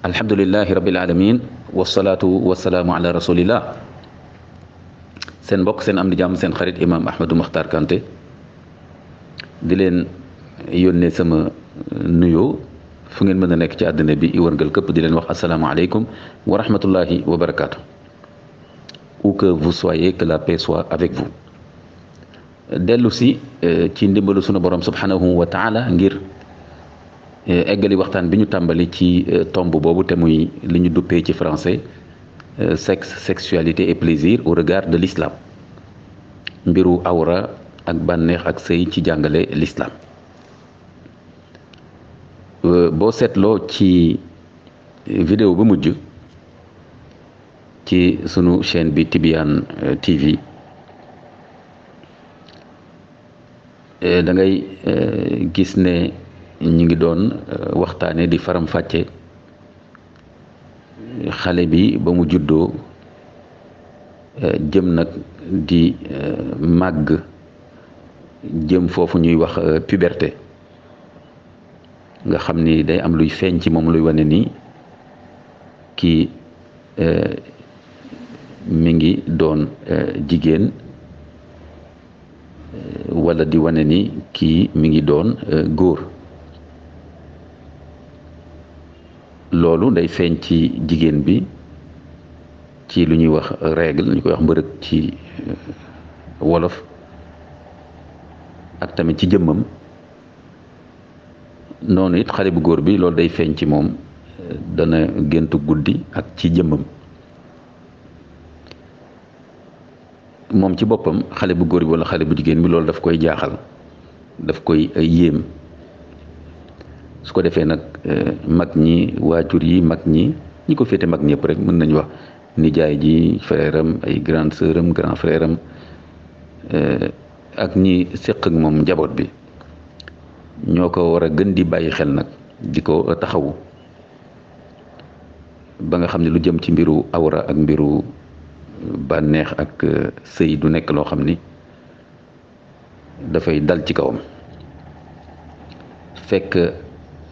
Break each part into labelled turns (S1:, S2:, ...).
S1: alhamdulillahi rabbil alamin wasalaatu wasalaamu ala rasulillah seen mbokk seen am di jàmm seen xarit imam Ahmadou Makhtar Kanté di leen yónnee sama nuyoo fu ngeen mën a nekk ci àddina bi i wërngal këpp di leen wax asalaamaaleykum wa rahmatullahi wa barakaatu. Où que vous soyez, que la paix soit avec vous. dellu si ci ndimbalu sunu borom subhanahu wa taala ngir eggali waxtaan bi ñu tàmbali ci tomb boobu te muy li ñu duppee ci français sexe, sexualité et plaisir au regard de l'islam, mbiru awra ak bànneex ak sëy ci jàngale l'islam. boo seetloo ci vidéo bu mujj ci sunu chaîne bi Tidiane TV da ngay gis ne ñu ngi doon waxtaane di faram-fàcce xale bi ba mu juddoo jëm nag di màgg jëm foofu ñuy wax puberté nga xam ni day am luy feeñ ci moom luy wane ni kii mi ngi doon jigéen wala di wane ni kii mi ngi doon góor. loolu day feeñ ci jigéen bi ci lu ñuy wax règle ñu koy wax mbërëg ci wolof ak tamit ci jëmmam. noonu it xale bu góor bi loolu day feeñ ci moom dana géntu guddi ak ci jëmmam. moom ci boppam xale bu góor bi wala xale bu jigéen bi loolu daf koy jaaxal, daf koy yéem. su ko defee nag mag ñi waajur yi mag ñi ko féete mag ñëpp rek mën nañu wax nijaay ji frère am ay grande sœur am grand frère am ak ñi séq ak moom njaboot bi ñoo ko war a gën di bàyyi xel nag di ko taxawu ba nga xam ne lu jëm ci mbiru awra ak mbiru bànneex ak sëy du nekk loo xam ni dafay dal ci kawam. fekk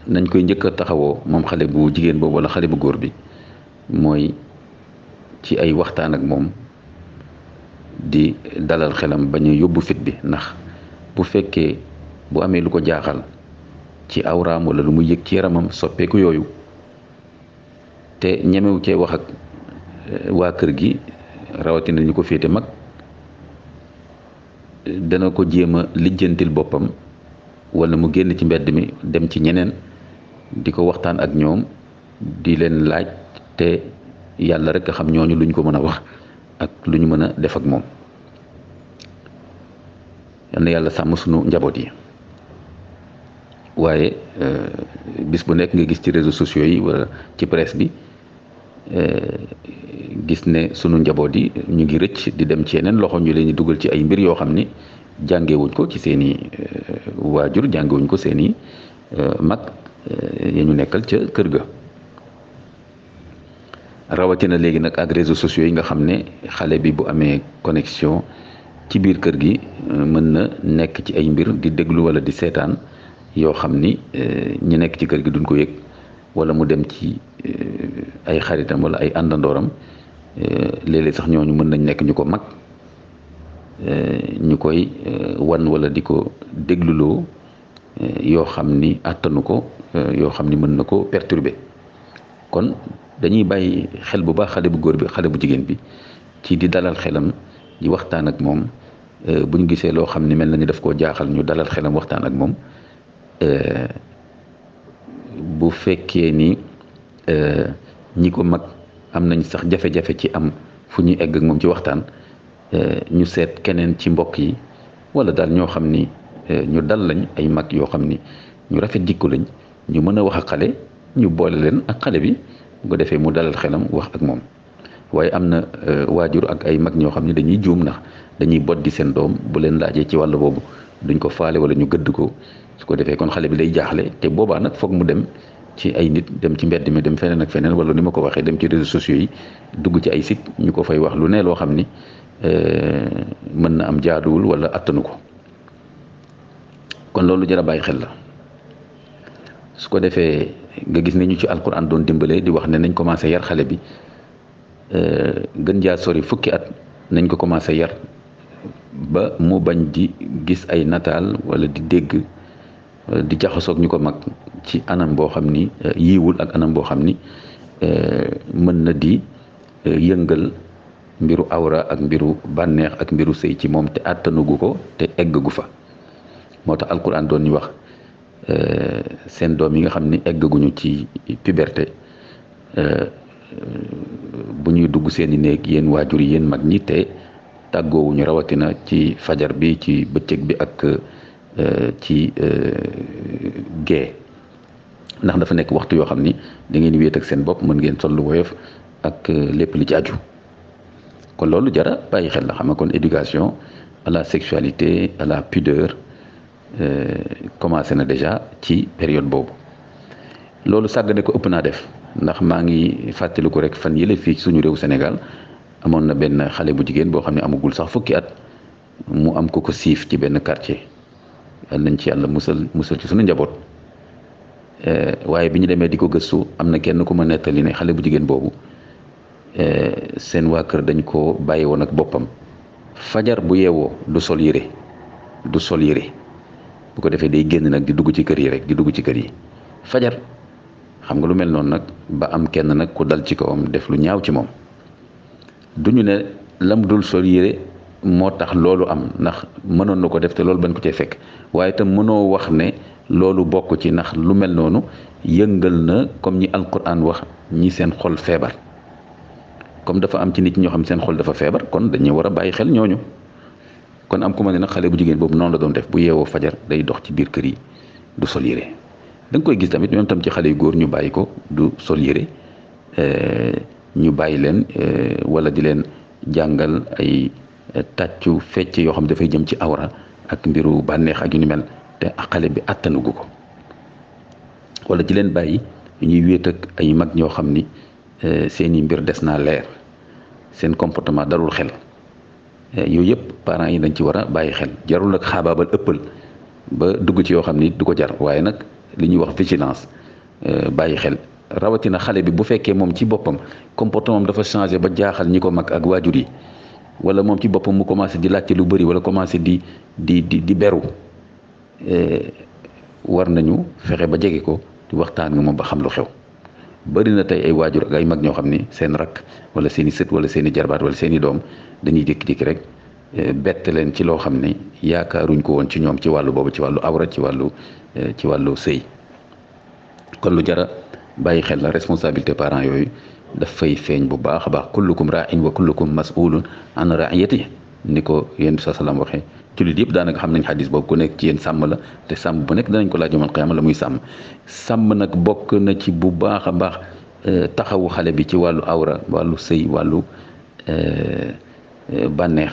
S1: nañ koy njëkk a taxawoo moom xale bu jigéen boobu wala xale bu góor bi mooy ci ay waxtaan ak moom di dalal xelam bañ a yóbbu fit bi, ndax bu fekkee bu amee lu ko jaaxal ci awraam wala lu mu yëg ci yaramam soppeeku yooyu te ñemewu cee wax ak waa kër gi rawatina ñu ko féete mag, dana ko jéem a lijjantil boppam wala mu génn ci mbedd mi dem ci ñeneen di ko waxtaan ak ñoom di leen laaj te yàlla rek a xam ñooñu luñ ko mën a wax ak lu ñu mën a def ak moom. yal na yàlla sàmm sunu njaboot yi. waaye bis bu nekk nga gis ci réseaux sociaux yi wala ci presse bi gis ne sunu njaboot yi ñu ngi rëcc di dem ci yeneen loxo, ñu leen di dugal ci ay mbir yoo xam ni jàngewuñ ko ci seeni waajur, jàngewuñ ko seeni mag ya ñu nekkal ca kër ga. rawatina léegi nag ak réseaux sociaux yi nga xam ne xale bi bu amee connexion ci biir kër gi mën na nekk ci ay mbir di déglu wala di seetaan yoo xam ni ñi nekk ci kër gi duñ ko yëg, wala mu dem ci ay xaritam wala ay àndandooram léeg-léeg sax ñooñu mën nañ nekk ñu ko mag ñu koy wan wala di ko dégluloo yoo xam ni àttanu ko, yoo xam ni mën na ko perturber. kon dañuy bàyyi xel bu baax xale bu góor bi xale bu jigéen bi ci di dalal xelam di waxtaan ak moom bu ñu gisee loo xam ni mel na ni daf koo jaaxal ñu dalal xelam waxtaan ak moom. bu fekkee ni ñi ko mag am nañ sax jafe-jafe ci am fu ñuy egg ak moom ci waxtaan, ñu seet keneen ci mbokk yi wala daal ñoo xam ni ñu dal lañ, ay mag yoo xam ni ñu rafet jikko lañ, ñu mën a wax ak xale, ñu boole leen ak xale bi bu ko defee mu dalal xelam wax ak moom. waaye am na waajur ak ay mag ñoo xam ni dañuy juum, ndax dañuy boddi seen doom bu leen laajee ci wàll boobu duñ ko faale wala ñu gëdd ko. su ko defee kon xale bi day jaaxle, te boobaa nag foog mu dem ci ay nit, dem ci mbedd mi, dem feneen ak feneen, wala ni ma ko waxee dem ci réseaux sociaux yi dugg ci ay site ñu ko fay wax lu ne loo xam ni mën na am jaaduwul wala attanu ko. kon loolu jar a bàyyi xel la. su ko defee nga gis ne ñu ci alquran doon dimbalee di wax ne nañ commencé yar xale bi gën jaa sori fukki at nañ ko commencé yar ba mu bañ di gis ay nataal wala di dégg di jaxasoog ñu ko mag ci anam boo xam ni yiiwul ak anam boo xam ni mën na di yëngal mbiru awra ak mbiru bànneex ak mbiru sëy ci moom te àttanugu ko te eggagu fa moo tax alquran doon ñu wax seen doom yi nga xam ni eggaguñu ci puberté bu ñuy dugg seeni néeg yéen waajur yi yéen mag ñi te tàggoowuñu rawatina ci fajar bi ci bëccëg bi ak ci gée ndax dafa nekk waxtu yoo xam ni da ngeen wéet ak seen bopp mën ngeen sol lu woyof ak lépp li ci aju kon loolu jara bàyyi xel la xam nga kon éducation à la sexualité à la pudeur commencé na déjà ci période boobu loolu sàggane ko ëpp naa def ndax maa ngi fàttaliku rek fan yële fii suñu réew Sénégal amoon na benn xale bu jigéen boo xam ne amagul sax fukki at mu am ko siif ci benn quartier yal nañ ci yàlla musal ci suñu njaboot waaye bi ñu demee di ko gëstu am na kenn ku ma nettali ne xale bu jigéen boobu seen waa kër dañ ko bàyyi woon ak boppam fajar bu yeewoo du sol yére bu ko defee day génn nag di dugg ci kër yi rek di dugg ci kër yi fajar xam nga lu mel noonu nag ba am kenn nag ku dal ci kawam def lu ñaaw ci moom duñu ne lam dul sol yére moo tax loolu am ndax mënoon na ko def te loolu bañ ko cee fekk waaye itam mënoo wax ne loolu bokk ci ndax lu mel noonu yëngal na comme ñi alquran wax ñi seen xol feebar comme dafa am ci nit ñoo xam seen xol dafa feebar kon dañuy war a bàyyi xel ñooñu kon am ku ma ne nag xale bu jigéen boobu noonu la doon def bu yeewoo fajar day dox ci biir kër yi du sol yére da nga koy gis tamit même tam ci xale yu góor ñu bàyyi ko du sol yére ñu bàyyi leen wala di leen jàngal ay tàccu fecc yoo xam dafay jëm ci awra ak mbiru bànneex ak yu ni mel te xale bi attanugu ko wala di leen bàyyi ñuy wéet ak ay mag ñoo xam ni seeni mbir des naa leer seen comportement darul xel yooyu yëpp parents yi dañ ci war a bàyyi xel jarul ak xaabaabal ëppal ba dugg ci yoo xam ni du ko jar waaye nag li ñuy wax vigilance bàyyi xel rawatina xale bi bu fekkee moom ci boppam comportement dafa changé ba jaaxal ñi ko mag ak waajur yi wala moom ci boppam mu commencé di laajte lu bëri wala commencé di beru war nañu fexe ba jege ko di waxtaan nga moom ba xam lu xew bëri na tey ay waajur ak ay mag ñoo xam ni seen rakk wala seen i sët wala seen i jarbaat wala seen i doom dañuy jékki-jékki rek bett leen ci loo xam ne yaakaaruñ ko woon ci ñoom ci wàllu boobu ci wàllu awra ci wàllu sëy kon lu jara bàyyi xel la responsabilité parents yooyu daf fay feeñ bu baax a baax kullukum ra'in wa kullukum mas'ulun an ra'iyati ni ko yéen sa salaam waxee jullit yëpp daanaka xam nañ xadis boobu ku nekk ci yéen sàmm la te sàmm bu nekk danañ ko laaj yawmal qiyaama la muy sàmm nag bokk na ci bu baax a baax taxawu xale bi ci wàllu awra wàllu sëy wàllu bànneex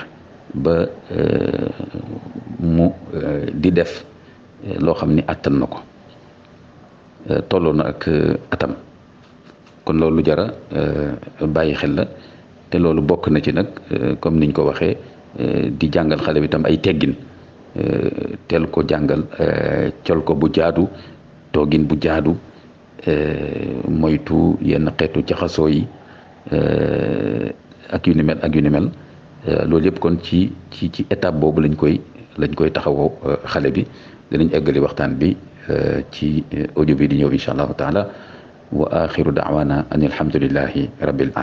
S1: ba mu di def loo xam ni attan na ko tolloo na ak atam kon loolu jara bàyyi xel la te loolu bokk na ci nag comme niñ ko waxee di jàngal xale bi tam ay teggin teel ko jàngal col ko bu jaadu toogin bu jaadu moytu yenn xeetu jaxasoo yi ak yu ni mel loolu yëpp kon ci étape boobu lañ koy taxawoo xale bi danañ eggali waxtaan bi ci audio bi di ñëw incha allahu taala wa axiru daawana an alhamdulillahi rabbil alamin